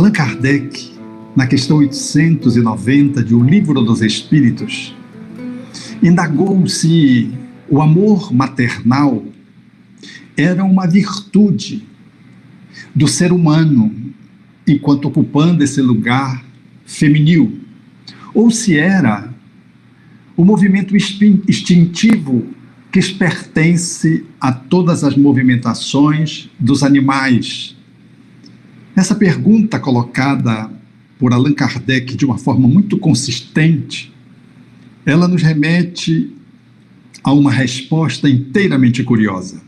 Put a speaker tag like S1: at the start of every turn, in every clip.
S1: Allan Kardec, na questão 890 de O Livro dos Espíritos, indagou se o amor maternal era uma virtude do ser humano enquanto ocupando esse lugar feminil, ou se era o movimento instintivo que pertence a todas as movimentações dos animais. Essa pergunta colocada por Allan Kardec de uma forma muito consistente, ela nos remete a uma resposta inteiramente curiosa.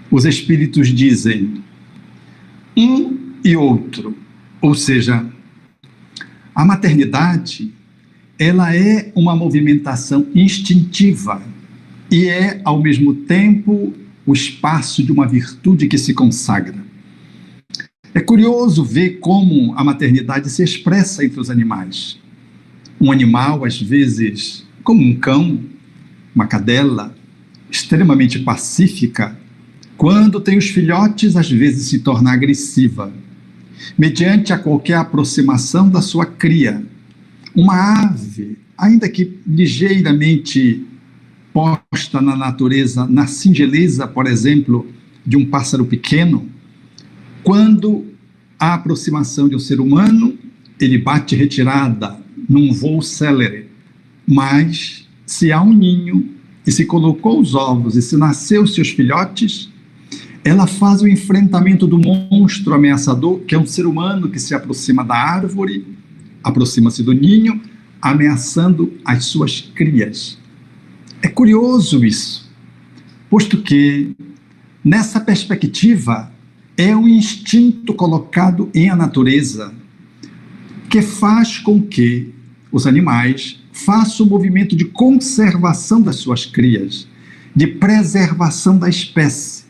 S1: Os espíritos dizem um e outro, ou seja, a maternidade, ela é uma movimentação instintiva e é, ao mesmo tempo, o espaço de uma virtude que se consagra. É curioso ver como a maternidade se expressa entre os animais. Um animal, às vezes, como um cão, uma cadela, extremamente pacífica, quando tem os filhotes, às vezes se torna agressiva, mediante a qualquer aproximação da sua cria. Uma ave, ainda que ligeiramente posta na natureza, na singeleza, por exemplo, de um pássaro pequeno, quando há aproximação de um ser humano, ele bate retirada num voo célere. Mas, se há um ninho, e se colocou os ovos, e se nasceu os seus filhotes, ela faz o enfrentamento do monstro ameaçador, que é um ser humano que se aproxima da árvore, aproxima-se do ninho, ameaçando as suas crias. É curioso isso, posto que, nessa perspectiva, é um instinto colocado em a natureza que faz com que os animais façam o movimento de conservação das suas crias, de preservação da espécie,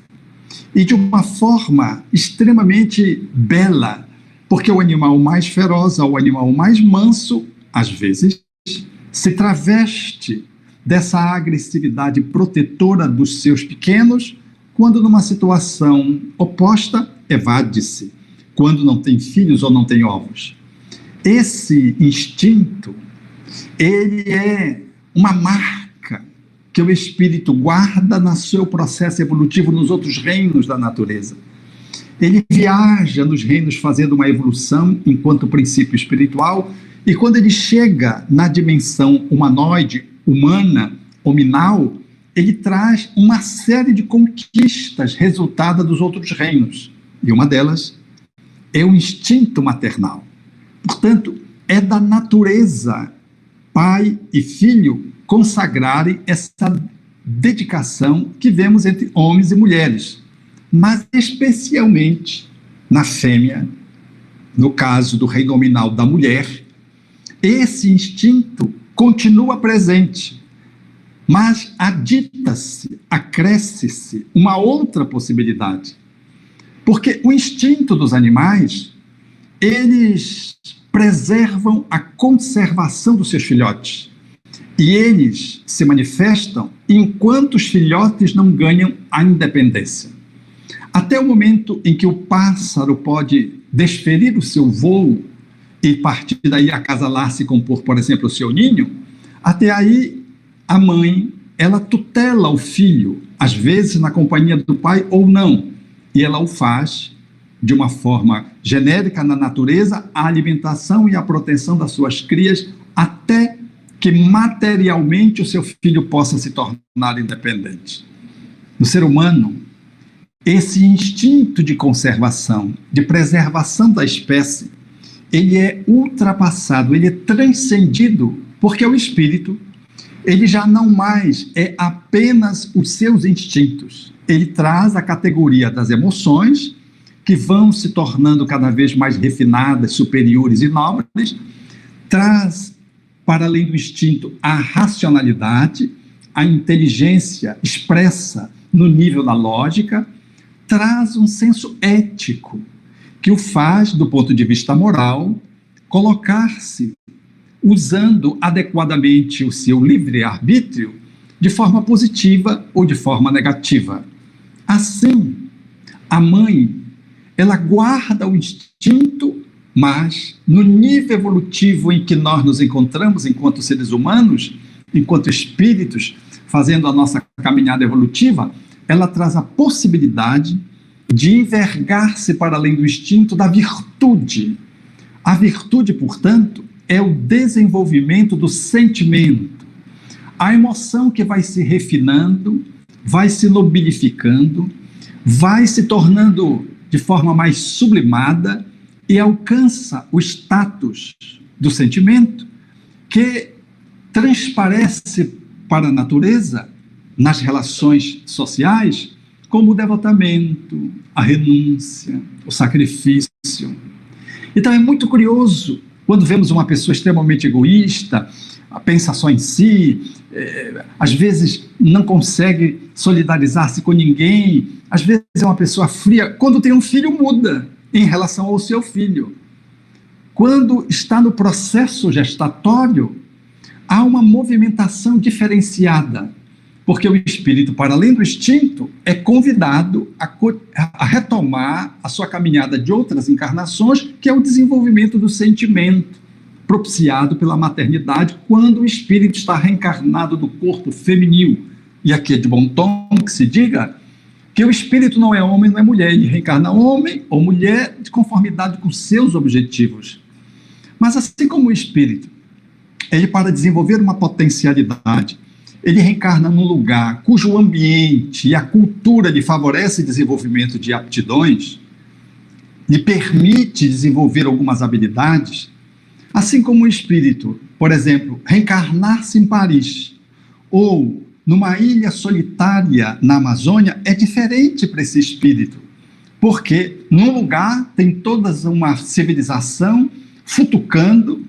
S1: e de uma forma extremamente bela, porque o animal mais feroz, o animal mais manso, às vezes, se traveste dessa agressividade protetora dos seus pequenos, quando numa situação oposta, evade-se, quando não tem filhos ou não tem ovos. Esse instinto, ele é uma marca que o espírito guarda no seu processo evolutivo nos outros reinos da natureza. Ele viaja nos reinos fazendo uma evolução enquanto princípio espiritual, e quando ele chega na dimensão humanoide, humana, hominal, ele traz uma série de conquistas resultada dos outros reinos. E uma delas é o instinto maternal. Portanto, é da natureza pai e filho consagrarem essa dedicação que vemos entre homens e mulheres, mas especialmente na fêmea, no caso do reino nominal da mulher. Esse instinto continua presente, mas adita-se, acresce-se uma outra possibilidade. Porque o instinto dos animais, eles preservam a conservação dos seus filhotes. E eles se manifestam enquanto os filhotes não ganham a independência. Até o momento em que o pássaro pode desferir o seu voo e partir daí acasalar-se e compor, por exemplo, o seu ninho, até aí a mãe, ela tutela o filho, às vezes na companhia do pai ou não, e ela o faz de uma forma genérica na natureza, a alimentação e a proteção das suas crias, até que materialmente o seu filho possa se tornar independente. No ser humano, esse instinto de conservação, de preservação da espécie, ele é ultrapassado, ele é transcendido, porque o espírito, ele já não mais é apenas os seus instintos. Ele traz a categoria das emoções, que vão se tornando cada vez mais refinadas, superiores e nobres, traz, para além do instinto, a racionalidade, a inteligência expressa no nível da lógica, traz um senso ético, que o faz, do ponto de vista moral, colocar-se usando adequadamente o seu livre-arbítrio de forma positiva ou de forma negativa. Assim, a mãe, ela guarda o instinto, mas no nível evolutivo em que nós nos encontramos enquanto seres humanos, enquanto espíritos, fazendo a nossa caminhada evolutiva, ela traz a possibilidade de envergar-se para além do instinto da virtude. A virtude, portanto, é o desenvolvimento do sentimento, a emoção que vai se refinando, vai se nobilificando, vai se tornando de forma mais sublimada e alcança o status do sentimento que transparece para a natureza, nas relações sociais, como o devotamento, a renúncia, o sacrifício. Então é muito curioso quando vemos uma pessoa extremamente egoísta, pensa só em si, às vezes não consegue solidarizar-se com ninguém, às vezes é uma pessoa fria. Quando tem um filho, muda em relação ao seu filho. Quando está no processo gestatório, há uma movimentação diferenciada, porque o espírito, para além do instinto, é convidado a retomar a sua caminhada de outras encarnações, que é o desenvolvimento do sentimento, propiciado pela maternidade, quando o espírito está reencarnado do corpo feminil. E aqui é de bom tom que se diga que o espírito não é homem, não é mulher, ele reencarna homem ou mulher de conformidade com seus objetivos. Mas assim como o espírito, ele, para desenvolver uma potencialidade, ele reencarna num lugar cujo ambiente e a cultura lhe favorece o desenvolvimento de aptidões, lhe permite desenvolver algumas habilidades, assim como o espírito, por exemplo, reencarnar-se em Paris ou numa ilha solitária na Amazônia é diferente para esse espírito, porque num lugar tem toda uma civilização futucando,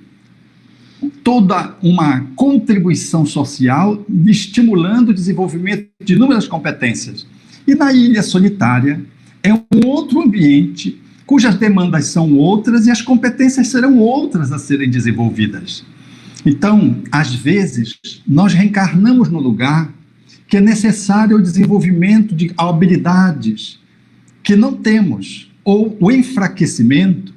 S1: toda uma contribuição social, estimulando o desenvolvimento de inúmeras competências. E na ilha solitária é um outro ambiente, cujas demandas são outras e as competências serão outras a serem desenvolvidas. Então, às vezes, nós reencarnamos no lugar que é necessário o desenvolvimento de habilidades que não temos, ou o enfraquecimento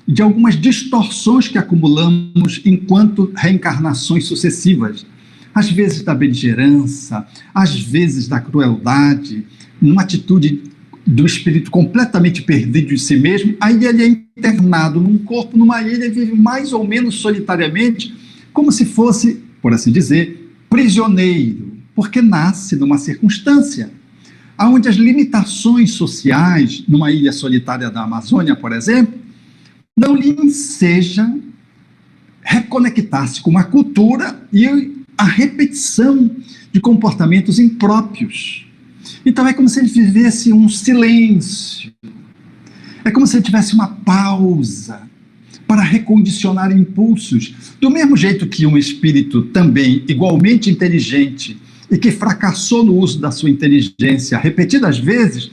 S1: de algumas distorções que acumulamos enquanto reencarnações sucessivas. Às vezes da beligerância, às vezes da crueldade, numa atitude do espírito completamente perdido de si mesmo, aí ele é internado num corpo, numa ilha, e vive mais ou menos solitariamente, como se fosse, por assim dizer, prisioneiro, porque nasce numa circunstância onde as limitações sociais, numa ilha solitária da Amazônia, por exemplo, não lhe enseja reconectar-se com a cultura e a repetição de comportamentos impróprios. Então é como se ele vivesse um silêncio, é como se ele tivesse uma pausa para recondicionar impulsos, do mesmo jeito que um espírito também igualmente inteligente e que fracassou no uso da sua inteligência repetidas vezes,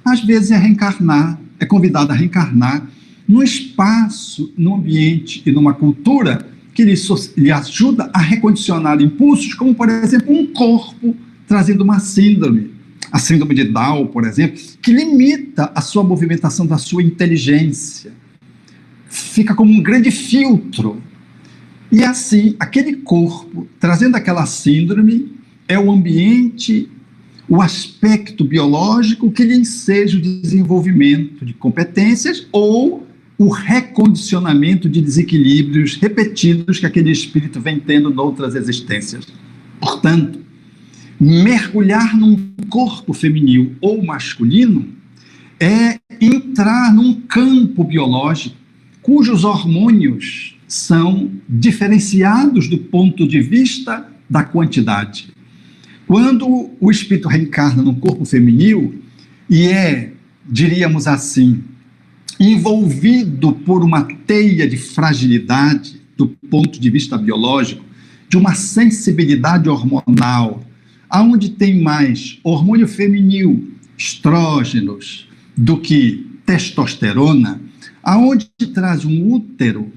S1: às vezes é convidado a reencarnar num espaço, num ambiente e numa cultura que lhe ajuda a recondicionar impulsos, como, por exemplo, um corpo trazendo uma síndrome, a síndrome de Down, por exemplo, que limita a sua movimentação da sua inteligência. Fica como um grande filtro. E assim, aquele corpo, trazendo aquela síndrome, é o ambiente, o aspecto biológico que lhe enseja o desenvolvimento de competências ou o recondicionamento de desequilíbrios repetidos que aquele espírito vem tendo em outras existências. Portanto, mergulhar num corpo feminil ou masculino é entrar num campo biológico cujos hormônios são diferenciados do ponto de vista da quantidade. Quando o espírito reencarna num corpo feminil e é, diríamos assim, envolvido por uma teia de fragilidade do ponto de vista biológico, de uma sensibilidade hormonal, aonde tem mais hormônio feminil, estrógenos, do que testosterona, aonde traz um útero,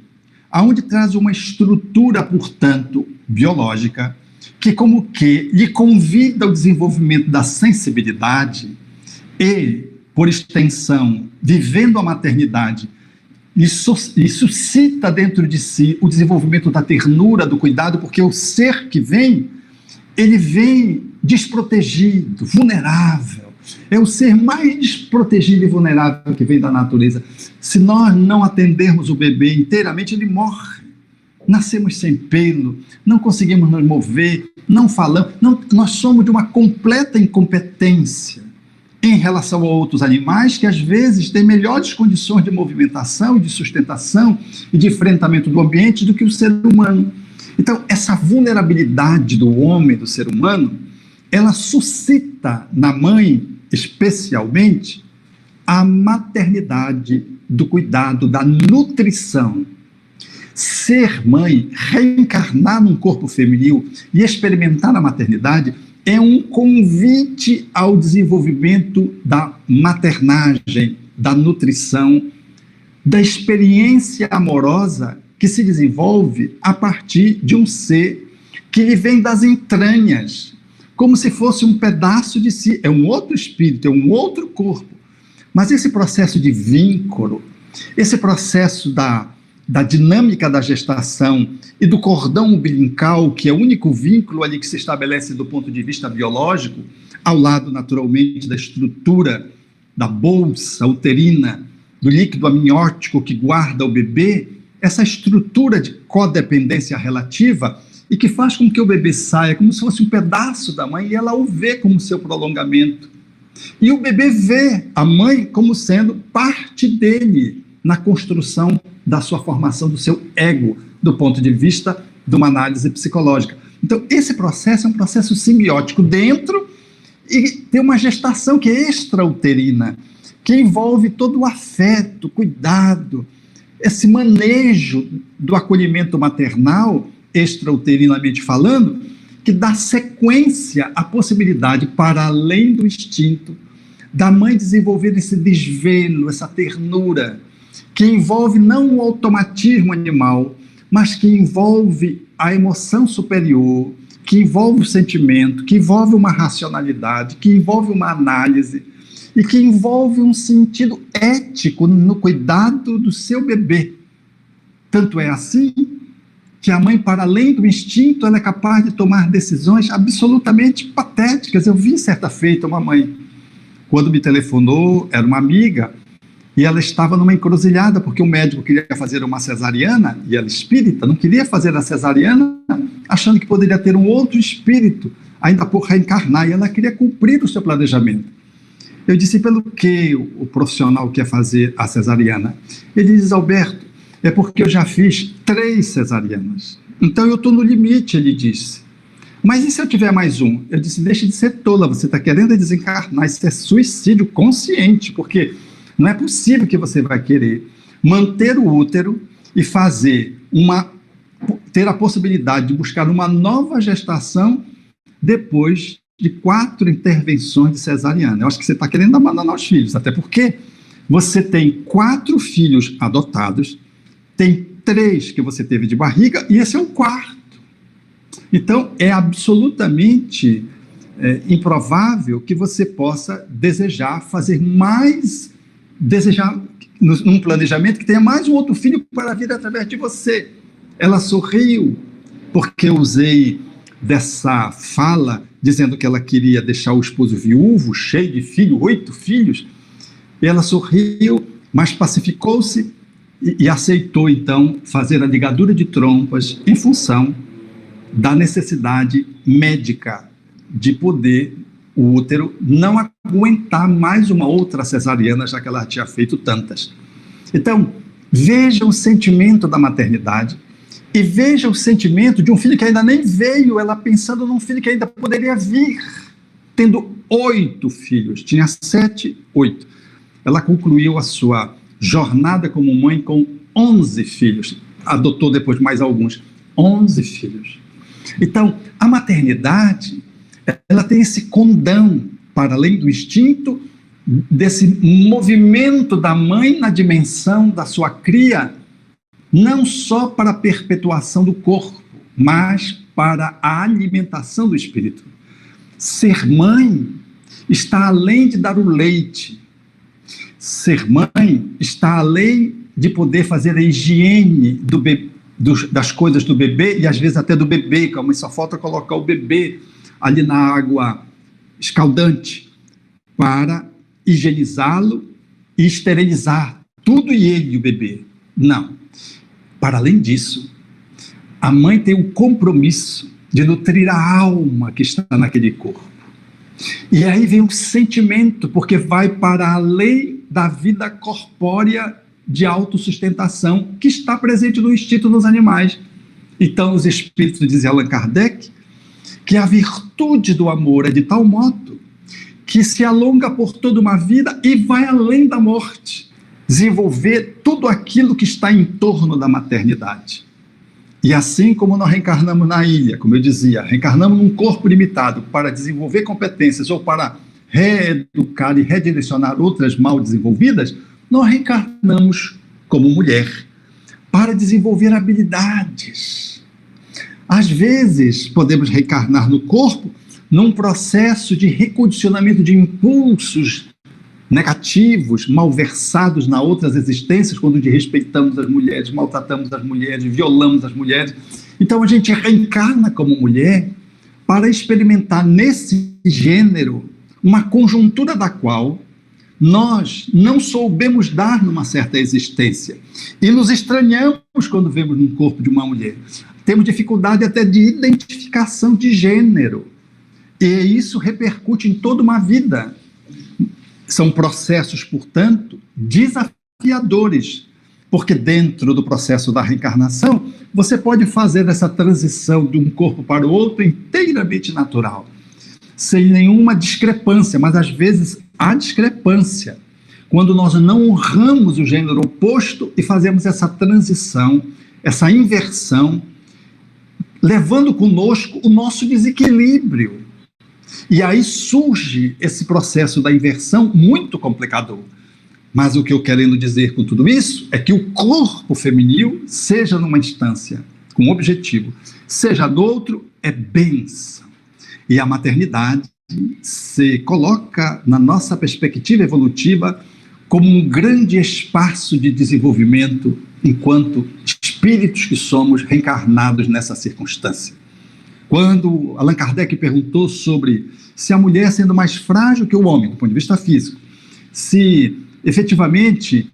S1: aonde traz uma estrutura, portanto, biológica, que como que lhe convida ao desenvolvimento da sensibilidade e, por extensão, vivendo a maternidade e suscita dentro de si o desenvolvimento da ternura, do cuidado, porque o ser que vem, ele vem desprotegido, vulnerável. É o ser mais desprotegido e vulnerável que vem da natureza. Se nós não atendermos o bebê inteiramente, ele morre. Nascemos sem pelo, não conseguimos nos mover, não falamos, nós somos de uma completa incompetência em relação a outros animais que às vezes têm melhores condições de movimentação, de sustentação e de enfrentamento do ambiente do que o ser humano. Então, essa vulnerabilidade do homem, do ser humano, ela suscita na mãe, especialmente, a maternidade do cuidado, da nutrição. Ser mãe, reencarnar num corpo feminil e experimentar a maternidade é um convite ao desenvolvimento da maternagem, da nutrição, da experiência amorosa que se desenvolve a partir de um ser que lhe vem das entranhas, como se fosse um pedaço de si, é um outro espírito, é um outro corpo. Mas esse processo de vínculo, esse processo da dinâmica da gestação e do cordão umbilical, que é o único vínculo ali que se estabelece do ponto de vista biológico, ao lado, naturalmente, da estrutura da bolsa uterina, do líquido amniótico que guarda o bebê, essa estrutura de codependência relativa e que faz com que o bebê saia como se fosse um pedaço da mãe e ela o vê como seu prolongamento. E o bebê vê a mãe como sendo parte dele na construção da sua formação, do seu ego, do ponto de vista de uma análise psicológica. Então, esse processo é um processo simbiótico dentro e tem uma gestação que é extrauterina, que envolve todo o afeto, cuidado, esse manejo do acolhimento maternal, extrauterinamente falando, que dá sequência à possibilidade, para além do instinto, da mãe desenvolver esse desvelo, essa ternura, que envolve não o automatismo animal, mas que envolve a emoção superior, que envolve o sentimento, que envolve uma racionalidade, que envolve uma análise e que envolve um sentido ético no cuidado do seu bebê. Tanto é assim que a mãe, para além do instinto, ela é capaz de tomar decisões absolutamente patéticas. Eu vi certa feita uma mãe, quando me telefonou, era uma amiga, e ela estava numa encruzilhada, porque o médico queria fazer uma cesariana, e ela espírita, não queria fazer a cesariana, achando que poderia ter um outro espírito, ainda por reencarnar, e ela queria cumprir o seu planejamento. Eu disse, pelo que o profissional quer fazer a cesariana? Ele diz, Alberto, é porque eu já fiz 3 cesarianas. Então eu estou no limite, ele disse. Mas e se eu tiver mais um? Eu disse, deixe de ser tola, você está querendo desencarnar, isso é suicídio consciente, porque não é possível que você vai querer manter o útero e ter a possibilidade de buscar uma nova gestação depois de 4 intervenções de cesariana. Eu acho que você está querendo abandonar os filhos, até porque você tem 4 filhos adotados, tem 3 que você teve de barriga e esse é o 4º. Então, é absolutamente improvável que você possa desejar num planejamento que tenha mais um outro filho para vir através de você. Ela sorriu, porque eu usei dessa fala, dizendo que ela queria deixar o esposo viúvo, cheio de filhos, 8 filhos. Ela sorriu, mas pacificou-se e aceitou, então, fazer a ligadura de trompas em função da necessidade médica de poder o útero não aguentar mais uma outra cesariana, já que ela tinha feito tantas. Então, veja o sentimento da maternidade e veja o sentimento de um filho que ainda nem veio, ela pensando num filho que ainda poderia vir, tendo 8 filhos, tinha 7, 8. Ela concluiu a sua jornada como mãe com 11 filhos, adotou depois mais alguns, 11 filhos. Então, a maternidade, ela tem esse condão, para além do instinto, desse movimento da mãe na dimensão da sua cria, não só para a perpetuação do corpo, mas para a alimentação do espírito. Ser mãe está além de dar o leite. Ser mãe está além de poder fazer a higiene das coisas do bebê, e às vezes até do bebê, que a mãe só falta colocar o bebê ali na água escaldante para higienizá-lo e esterilizar tudo e ele e o bebê. Não. Para além disso, a mãe tem o compromisso de nutrir a alma que está naquele corpo. E aí vem um sentimento, porque vai para além da vida corpórea de autossustentação que está presente no instinto dos animais. Então, os espíritos, diz Allan Kardec, que a virtude do amor é de tal modo que se alonga por toda uma vida e vai além da morte, desenvolver tudo aquilo que está em torno da maternidade. E assim como nós reencarnamos na ilha, como eu dizia, reencarnamos num corpo limitado para desenvolver competências ou para reeducar e redirecionar outras mal desenvolvidas, nós reencarnamos como mulher para desenvolver habilidades. Às vezes, podemos reencarnar no corpo num processo de recondicionamento de impulsos negativos, malversados na outras existências, quando desrespeitamos as mulheres, maltratamos as mulheres, violamos as mulheres. Então a gente reencarna como mulher para experimentar nesse gênero uma conjuntura da qual nós não soubemos dar numa certa existência. E nos estranhamos quando vemos um corpo de uma mulher. Temos dificuldade até de identificação de gênero. E isso repercute em toda uma vida. São processos, portanto, desafiadores, porque dentro do processo da reencarnação, você pode fazer essa transição de um corpo para o outro inteiramente natural, sem nenhuma discrepância, mas às vezes há discrepância, quando nós não honramos o gênero oposto e fazemos essa transição, essa inversão, levando conosco o nosso desequilíbrio. E aí surge esse processo da inversão muito complicador. Mas o que eu querendo dizer com tudo isso é que o corpo feminino, seja numa instância com objetivo, seja no outro, é bênção. E a maternidade se coloca na nossa perspectiva evolutiva como um grande espaço de desenvolvimento enquanto espíritos que somos reencarnados nessa circunstância. Quando Allan Kardec perguntou sobre se a mulher, sendo mais frágil que o homem, do ponto de vista físico, se efetivamente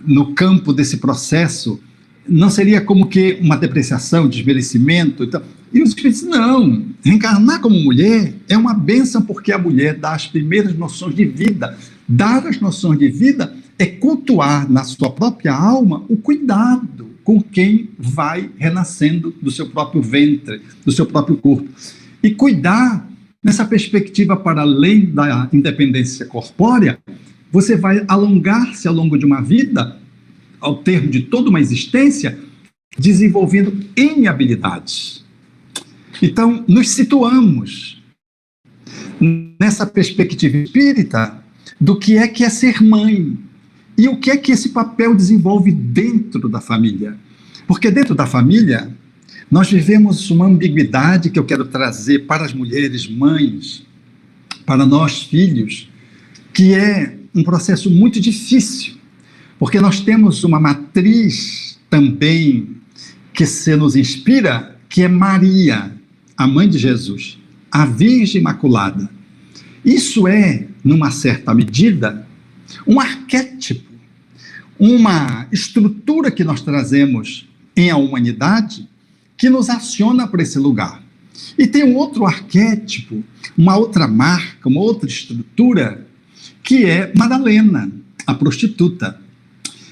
S1: no campo desse processo não seria como que uma depreciação, desmerecimento, então, e os espíritos, não, reencarnar como mulher é uma bênção, porque a mulher dá as primeiras noções de vida. Dar as noções de vida é cultuar na sua própria alma o cuidado com quem vai renascendo do seu próprio ventre, do seu próprio corpo. E cuidar, nessa perspectiva para além da independência corpórea, você vai alongar-se ao longo de uma vida, ao termo de toda uma existência, desenvolvendo N habilidades. Então, nos situamos nessa perspectiva espírita do que é ser mãe. E o que é que esse papel desenvolve dentro da família? Porque dentro da família, nós vivemos uma ambiguidade que eu quero trazer para as mulheres mães, para nós filhos, que é um processo muito difícil, porque nós temos uma matriz também que se nos inspira, que é Maria, a mãe de Jesus, a Virgem Imaculada. Isso é, numa certa medida, um arquétipo, uma estrutura que nós trazemos em a humanidade que nos aciona para esse lugar. E tem um outro arquétipo, uma outra marca, uma outra estrutura, que é Madalena, a prostituta.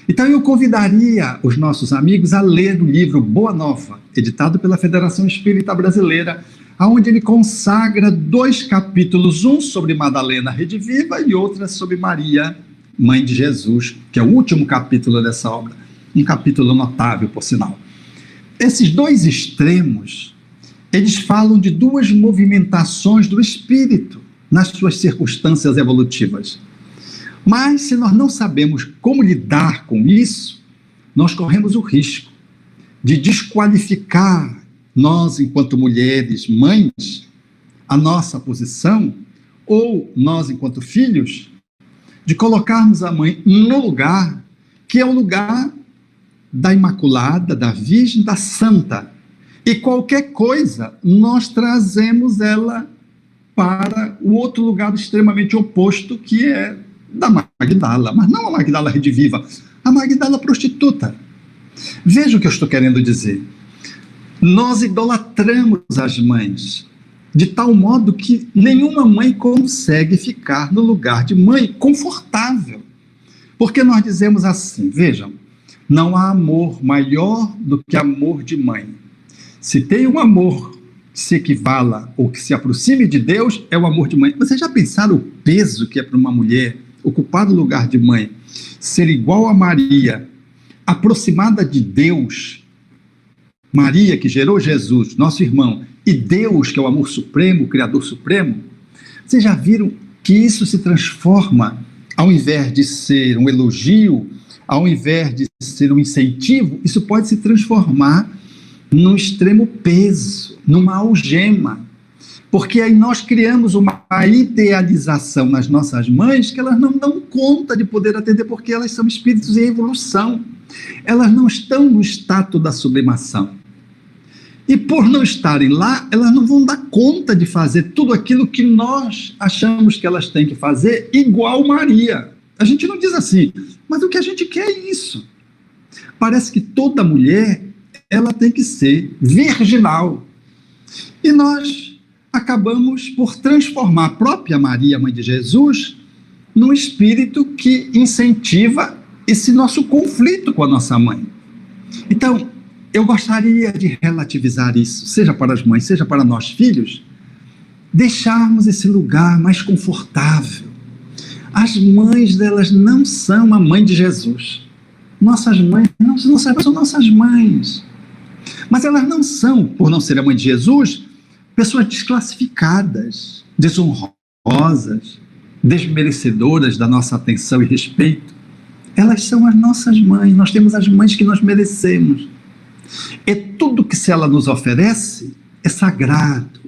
S1: Então eu convidaria os nossos amigos a ler o livro Boa Nova, editado pela Federação Espírita Brasileira, onde ele consagra 2 capítulos, um sobre Madalena Rediviva e outro sobre Maria, mãe de Jesus, que é o último capítulo dessa obra, um capítulo notável, por sinal. Esses 2 extremos, eles falam de 2 movimentações do espírito nas suas circunstâncias evolutivas. Mas se nós não sabemos como lidar com isso, nós corremos o risco de desqualificar nós, enquanto mulheres, mães, a nossa posição, ou nós, enquanto filhos, de colocarmos a mãe no lugar que é o lugar da Imaculada, da Virgem, da Santa. E qualquer coisa, nós trazemos ela para o outro lugar extremamente oposto, que é da Magdala. Mas não a Magdala rediviva, a Magdala prostituta. Veja o que eu estou querendo dizer. Nós idolatramos as mães, de tal modo que nenhuma mãe consegue ficar no lugar de mãe confortável. Porque nós dizemos assim, vejam, não há amor maior do que amor de mãe. Se tem um amor que se equivala ou que se aproxime de Deus, é o amor de mãe. Vocês já pensaram o peso que é para uma mulher ocupar o lugar de mãe, ser igual a Maria, aproximada de Deus, Maria que gerou Jesus, nosso irmão, e Deus que é o amor supremo, o Criador supremo? Vocês já viram que isso se transforma, ao invés de ser um elogio, ao invés de ser um incentivo, isso pode se transformar num extremo peso, numa algema, porque aí nós criamos uma idealização nas nossas mães que elas não dão conta de poder atender, porque elas são espíritos em evolução, elas não estão no status da sublimação, e por não estarem lá, elas não vão dar conta de fazer tudo aquilo que nós achamos que elas têm que fazer, igual Maria. A gente não diz assim, mas o que a gente quer é isso. Parece que toda mulher, ela tem que ser virginal. E nós acabamos por transformar a própria Maria, mãe de Jesus, num espírito que incentiva esse nosso conflito com a nossa mãe. Então, eu gostaria de relativizar isso, seja para as mães, seja para nós filhos, deixarmos esse lugar mais confortável. As mães delas não são a mãe de Jesus. Nossas mães não são nossas mães. Mas elas não são, por não ser a mãe de Jesus, pessoas desclassificadas, desonrosas, desmerecedoras da nossa atenção e respeito. Elas são as nossas mães, nós temos as mães que nós merecemos. E tudo que se ela nos oferece é sagrado,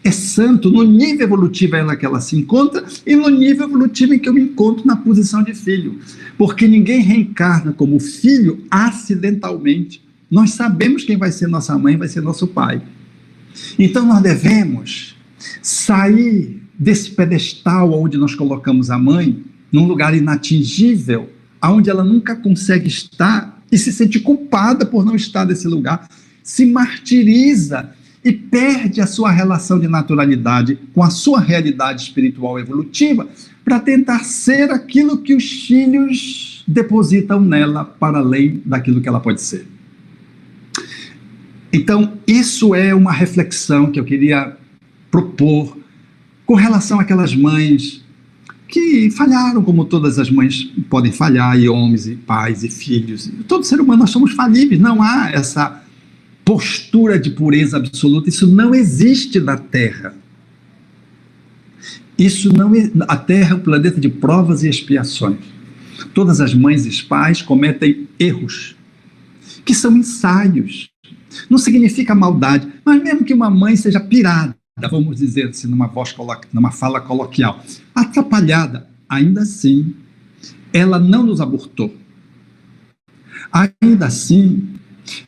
S1: é santo, no nível evolutivo em que ela se encontra e no nível evolutivo em que eu me encontro na posição de filho. Porque ninguém reencarna como filho acidentalmente. Nós sabemos quem vai ser nossa mãe, vai ser nosso pai. Então nós devemos sair desse pedestal onde nós colocamos a mãe, num lugar inatingível, onde ela nunca consegue estar e se sente culpada por não estar nesse lugar, se martiriza e perde a sua relação de naturalidade com a sua realidade espiritual evolutiva para tentar ser aquilo que os filhos depositam nela para além daquilo que ela pode ser. Então, isso é uma reflexão que eu queria propor com relação àquelas mães que falharam, como todas as mães podem falhar, e homens, e pais, e filhos. Todo ser humano, nós somos falíveis, não há essa postura de pureza absoluta, isso não existe na Terra. A Terra é um planeta de provas e expiações. Todas as mães e pais cometem erros, que são ensaios. Não significa maldade, mas mesmo que uma mãe seja pirada, vamos dizer assim, numa fala coloquial, atrapalhada, ainda assim, ela não nos abortou. Ainda assim,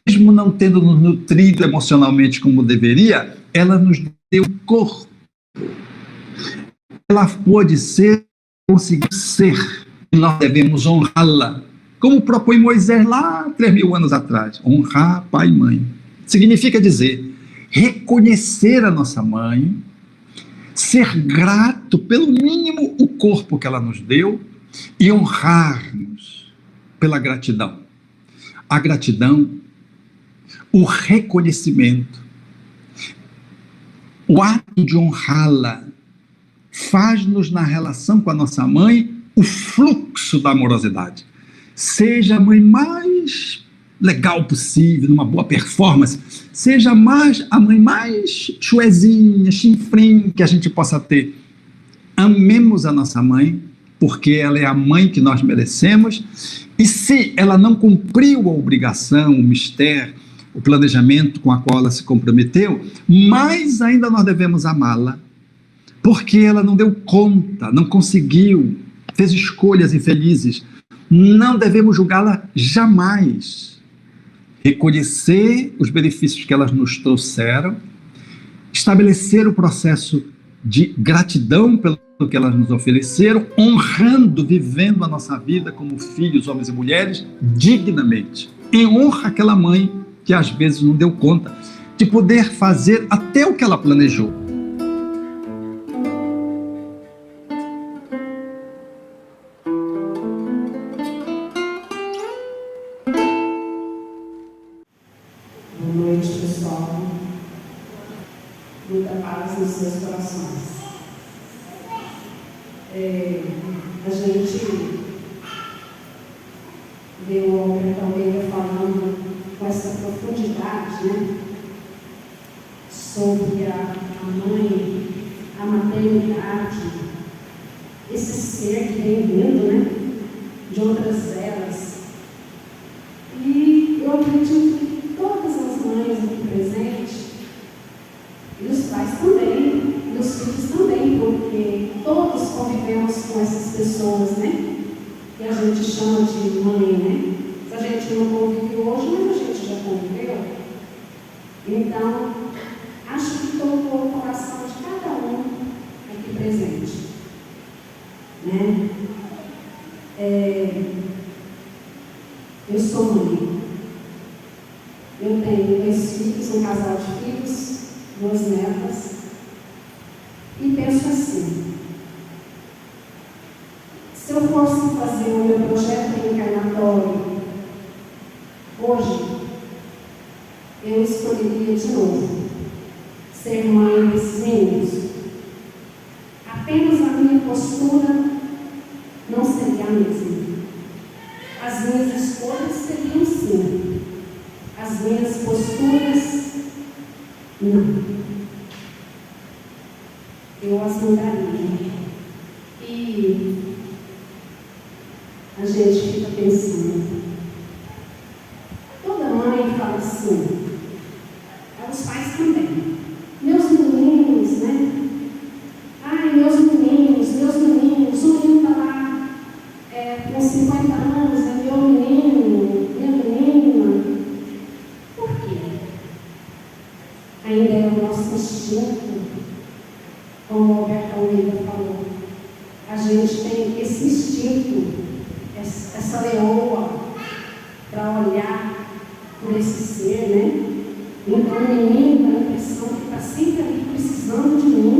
S1: mesmo não tendo nos nutrido emocionalmente como deveria, ela nos deu corpo. Ela pôde ser, conseguiu ser, e nós devemos honrá-la, como propõe Moisés lá 3.000 anos atrás, honrar pai e mãe. Significa dizer, reconhecer a nossa mãe, ser grato, pelo mínimo, o corpo que ela nos deu e honrar-nos pela gratidão. A gratidão, o reconhecimento, o ato de honrá-la, faz-nos, na relação com a nossa mãe, o fluxo da amorosidade. Seja a mãe mais legal possível, numa boa performance, seja a mãe mais chuezinha, chinfrim que a gente possa ter. Amemos a nossa mãe, porque ela é a mãe que nós merecemos, e se ela não cumpriu a obrigação, o mistério, o planejamento com a qual ela se comprometeu, mais ainda nós devemos amá-la, porque ela não deu conta, não conseguiu, fez escolhas infelizes, Não devemos julgá-la jamais. Reconhecer os benefícios que elas nos trouxeram, estabelecer o processo de gratidão pelo que elas nos ofereceram, honrando, vivendo a nossa vida como filhos, homens e mulheres, dignamente. Em honra àquela mãe que às vezes não deu conta de poder fazer até o que ela planejou.
S2: Boa noite, pessoal. Muita paz nos seus corações. A gente vê o Alberto Almeida falando com essa profundidade, né? Sobre a mãe, a maternidade, esse ser que vem vindo, né? De outras eras. E eu acredito que todas as mães aqui presentes, e os pais também, e os filhos também, porque todos convivemos com essas pessoas, né? Que a gente chama de mãe, né? Se a gente não convive hoje, mas a gente já conviveu. Então, acho que tocou o coração de cada um aqui presente, né? Eu sou mãe. Eu tenho 2 filhos, um casal de filhos, 2 netas, e penso assim: se eu fosse fazer o meu projeto reencarnatório hoje, eu escolheria de novo ser mãe desses meninos. Apenas a minha postura não seria a mesma. As minhas escolhas seriam sim. As minhas posturas, não. Eu as mudaria. E a gente fica pensando. Toda mãe fala assim, os pais também. Meus meninos, né? Ai, meus meninos, o menino está lá com 50 anos, é meu menino, minha menina. Por quê? Ainda é o nosso instinto, como o Alberto Almeida falou. A gente tem esse instinto, essa leoa, para olhar por esse ser, né? Então o menino dá a impressão que está sempre ali precisando de mim.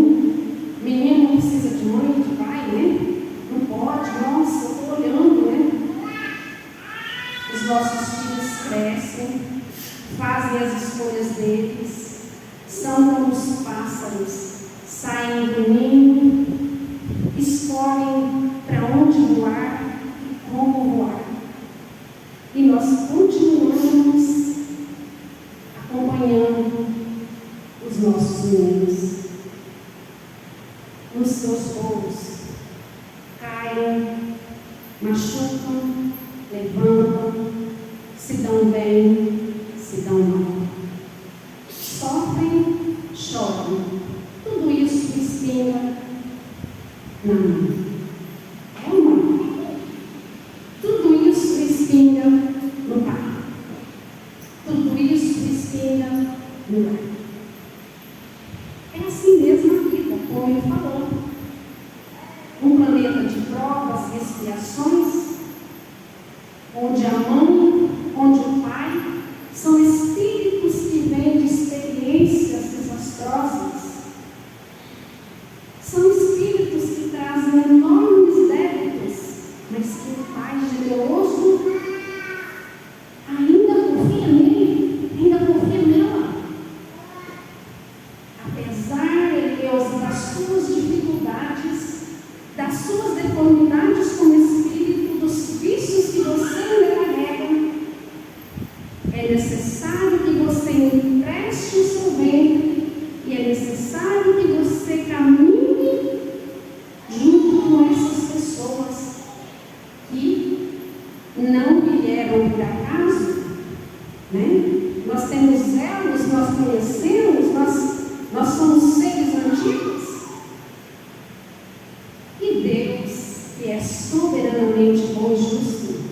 S2: O menino não precisa de mãe, de pai, né? Não pode, nossa, eu estou olhando, né? Os nossos filhos crescem, fazem as escolhas deles, são como os pássaros, saem do ninho, escolhem para onde voar e como voar. E nós continuamos acompanhando os nossos meninos nos seus voos. Caem, machucam, levantam, se dão bem, se dão mal. Sofrem, choram. Tudo isso espinha na mão. É uma. Tudo isso espinha no pai. Tudo isso espinha no lar. É assim mesmo a vida, como ele falou. Um planeta de provas e expiações, onde a mãe, onde o pai, são espíritos que vêm de experiências desastrosas. São espíritos que trazem enormes débitos, mas que o Pai generoso ainda confia nele, ainda confia nela. Apesar, Deus, das suas dificuldades, das suas deformidades como espírito, dos vícios que você ainda carrega, é necessário que você empreste o seu ventre e é necessário que você caminhe junto com essas pessoas que não vieram por acaso, né? Nós temos elos, nós conhecemos, nós somos seres antigos. E Deus, que é soberanamente bom e justo,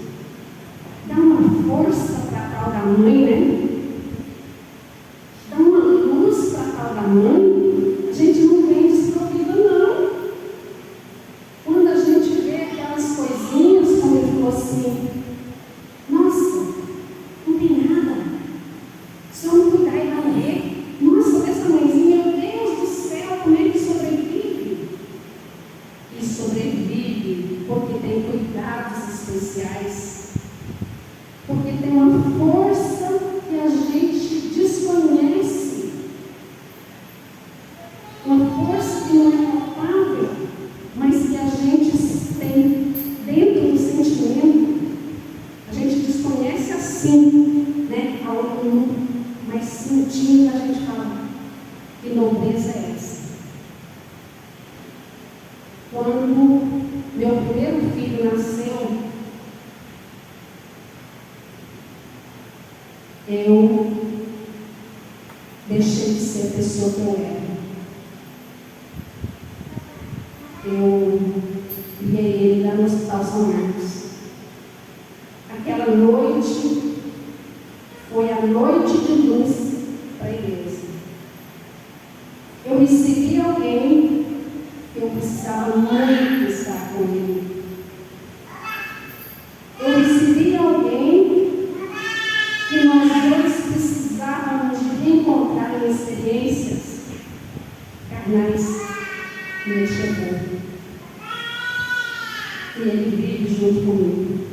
S2: mãe, a gente não vem desprovida, não. Quando a gente vê aquelas coisinhas, como ele falou assim, nossa, não tem nada, se eu não cuidar e vai morrer, nossa, dessa mãezinha, meu Deus do céu, como é que sobrevive? E sobrevive porque tem cuidados especiais, porque tem uma força que a gente desconhece, uma força que não é palpável, mas que a gente tem dentro do sentimento. A gente desconhece assim, né? Mas sentindo a gente fala, que nobreza é essa? Quando meu primeiro filho nasceu, eu deixei de ser a pessoa que eu era. Eu guiei ele lá no Hospital São Marcos. Aquela noite foi a noite de luz para a igreja. Eu recebi alguém que eu precisava muito estar com ele. Eu recebi alguém que nós dois precisávamos de reencontrar em experiências carnais, e ele chegou. E ele vive junto comigo.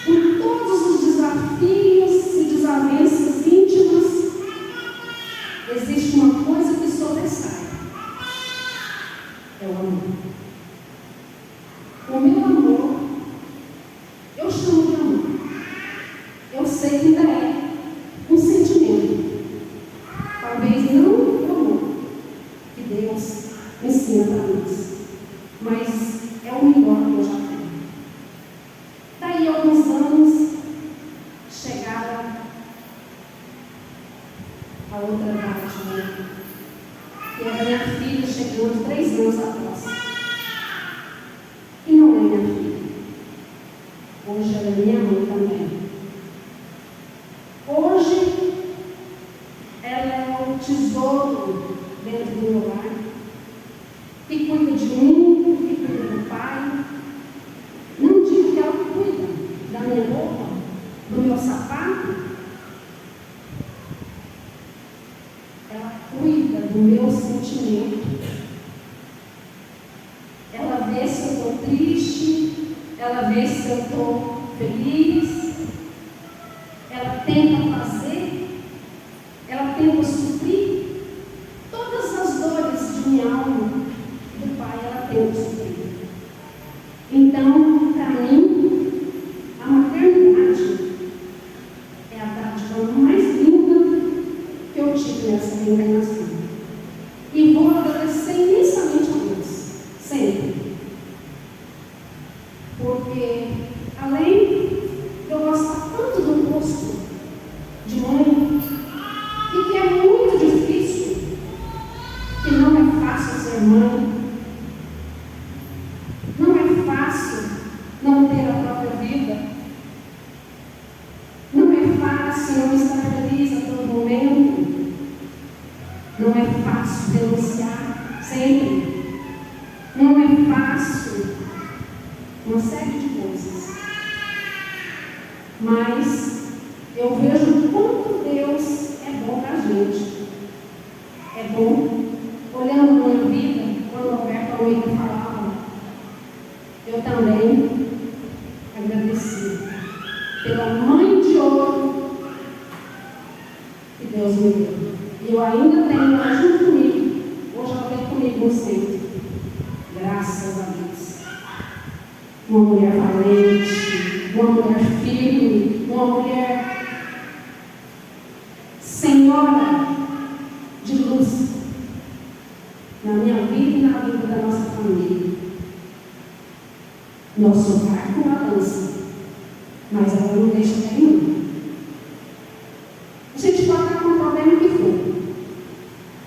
S2: Por todos os desafios e desavenças íntimas, existe uma coisa que sobressai: é o amor. O meu amor, eu chamo de amor. Eu sei que ainda é um sentimento, talvez não o amor que Deus ensina para nós, mas é o melhor que eu já tenho. Daí a alguns anos, chegava a outra parte, que era minha filha chegando 3 anos após. E não é minha filha. Hoje ela é minha mãe também. Hoje ela é um tesouro dentro do meu lar, que cuida de mim, que cuida do pai. Não digo que ela cuida da minha roupa, do meu sapato. Ela cuida do meu sentimento. Ela vê se eu estou triste, ela vê se eu estou feliz. Ela tenta fazer, ela tenta suprir todas as dores de minha alma do pai, ela tenta suprir. Então, para mim, a maternidade é a dádiva mais linda que eu tive nessa reencarnação. E vou agradecer imensamente a Deus, sempre. Porque, além de eu gostar tanto do posto de mãe, e que é muito difícil, que não é fácil ser mãe, não é fácil não ter a própria vida, não é fácil não estar feliz a todo momento, não é fácil denunciar sempre, não é fácil uma série de coisas. Mas eu vejo quanto Deus é bom para a gente. É bom. Olhando a minha vida, quando o Alberto Almeida falava, eu também agradeci pela mãe de ouro que Deus me deu. E eu ainda tenho ela junto comigo. Hoje ela veio comigo no centro. Graças a Deus. Uma mulher valente, uma mulher firme, uma mulher senhora de luz na minha vida e na vida da nossa família. Nosso barco com a lança, mas ela não deixa cair. A gente pode estar com o problema que for.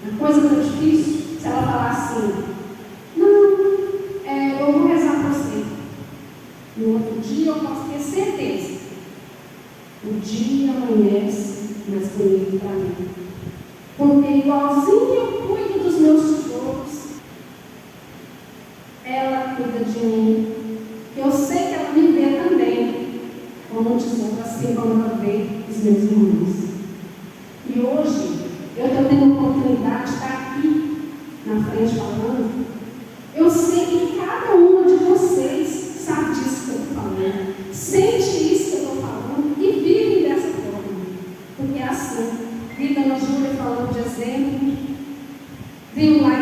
S2: A coisa está difícil, se ela falar assim, eu vou rezar para você. No outro dia eu posso ter certeza. O dia amanhece mais bonito para mim. Porque igualzinho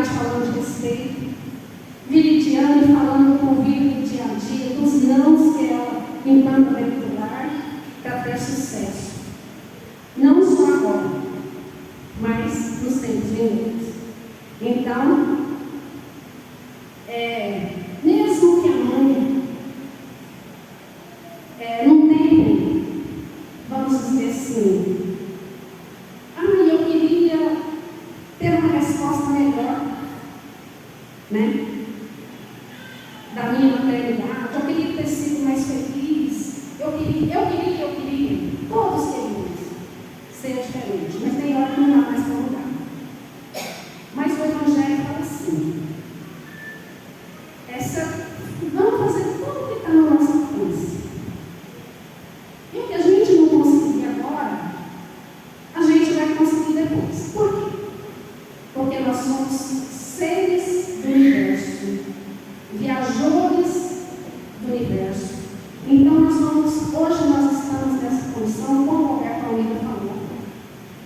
S2: Mari falando de respeito, Viridiane falando do convívio do dia a dia, dos nãos que ela implanta dentro do lar para ter sucesso. Não só agora, mas nos tempos vindouros. Então, mesmo que a mãe não tenha, vamos dizer assim, eu queria ter uma resposta melhor, né? Da minha maternidade, eu queria ter sido mais feliz, eu queria, todos queriam ser diferente, mas tem hora que não dá mais para mudar. Mas o Evangelho fala assim, vamos fazer tudo que está na nossa alcance. E o que a gente não conseguir agora, a gente vai conseguir depois. Por quê? Porque nós somos seres do universo, viajores do universo. Então hoje nós estamos nessa condição, como o Roberto Almeida falou.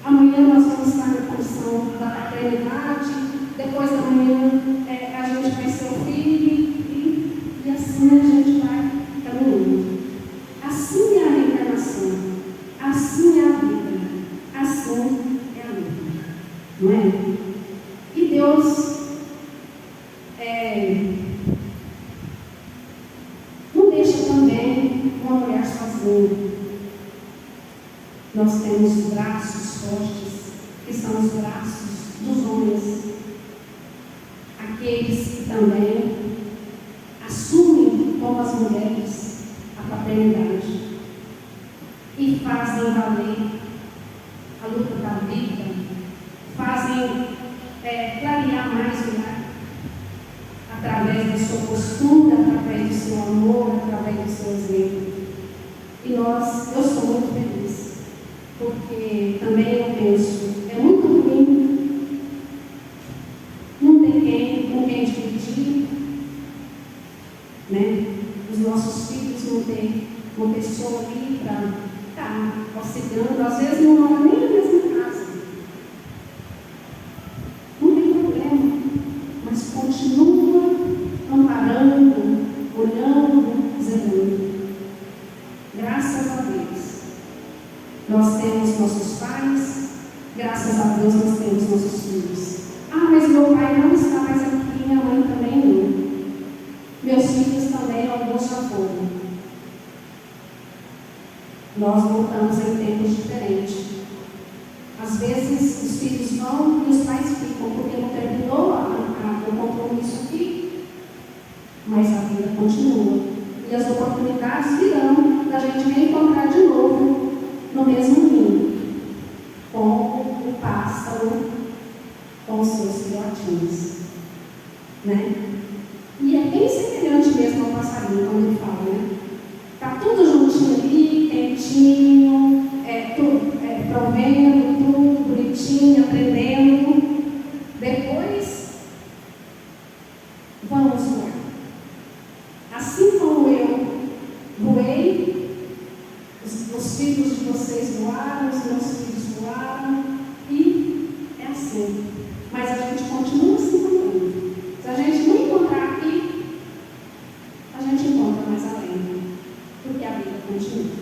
S2: Amanhã nós vamos estar na condição da paternidade, depois da manhã a gente vai ser o filho, e assim a gente vai caminhando. Assim é a reencarnação, assim é a vida, assim é a vida, não é? E Deus não deixa também uma mulher sozinha. Nós temos braços fortes, que são os braços dos homens, aqueles que também assumem como as mulheres a paternidade e fazem valer a luta da vida, fazem clarear mais o lar através da sua postura, através do seu amor, através do seu exemplo. E eu sou muito feliz, porque também eu penso, é muito ruim não ter com quem dividir, né? Os nossos filhos não ter uma pessoa ali para estar auxiliando, às vezes não mora nem na mesma casa. Não tem problema, mas continua amparando, olhando, zelando. Graças a Deus, nós temos nossos pais, graças a Deus nós temos nossos filhos. Mas meu pai não está mais aqui, minha mãe também não. Meus filhos também, alguns já foram. Nós voltamos em tempos diferentes. Às vezes os filhos vão e os pais ficam, porque não terminou o compromisso aqui, mas a vida continua. E as oportunidades virão da gente reencontrar de novo no mesmo ninho, como o pássaro com os seus filhotinhos, né? E é bem semelhante mesmo ao passarinho, quando ele fala, né? Está tudo juntinho ali, quentinho, provendo tudo, bonitinho, aprendendo. Depois, vamos voar. Assim como eu voei, os filhos de vocês voaram, os meus filhos voaram, e é assim. Mas a gente continua se encontrando. Se a gente não encontrar aqui, a gente encontra mais além, porque a vida continua,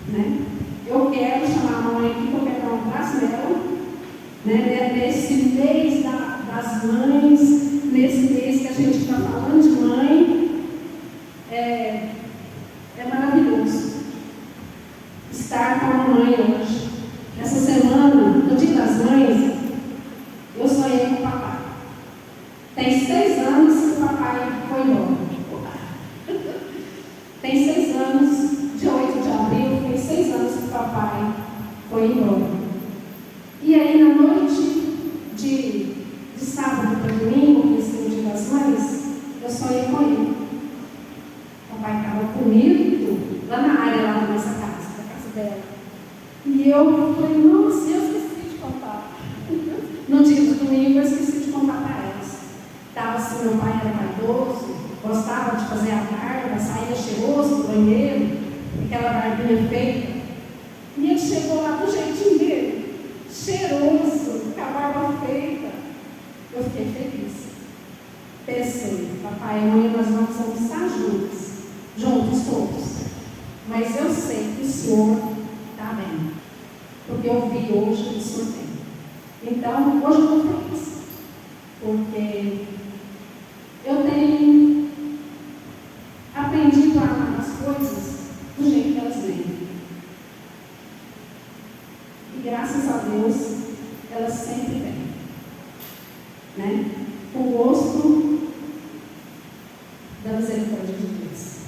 S2: né? Eu quero chamar a mãe aqui, porque eu quero dar um abraço nela, né? Nesse mês das mães, nesse mês que a gente está falando de mãe, é maravilhoso estar com a mãe hoje. Essa semana, no Dia das Mães, eu sonhei com o papai. Tem 6 anos que o papai foi embora. Tem 6 anos, dia 8 de abril, tem 6 anos que o papai foi embora. E aí, na noite de sábado para domingo, que esse é o Dia das Mães, eu sonhei com ele. O papai estava comigo, lá na área lá da nossa casa, da casa dela. E eu falei, nossa, eu esqueci de contar. No dia do domingo, eu esqueci de contar para elas. Estava assim, meu pai era vaidoso, gostava de fazer a barba, saía cheiroso do banheiro, aquela barbinha feita. E ele chegou lá do jeitinho dele, cheiroso, com a barba feita. Eu fiquei feliz. Pensei, papai e mãe, nós vamos estar juntos todos. Mas eu sei que o Senhor está bem. Porque eu vi hoje que o Senhor tem. Então, hoje eu estou feliz. Porque eu tenho aprendido a amar as coisas do jeito que elas vêm. E graças a Deus, elas sempre vêm. Né? Com o gosto da misericórdia de Deus.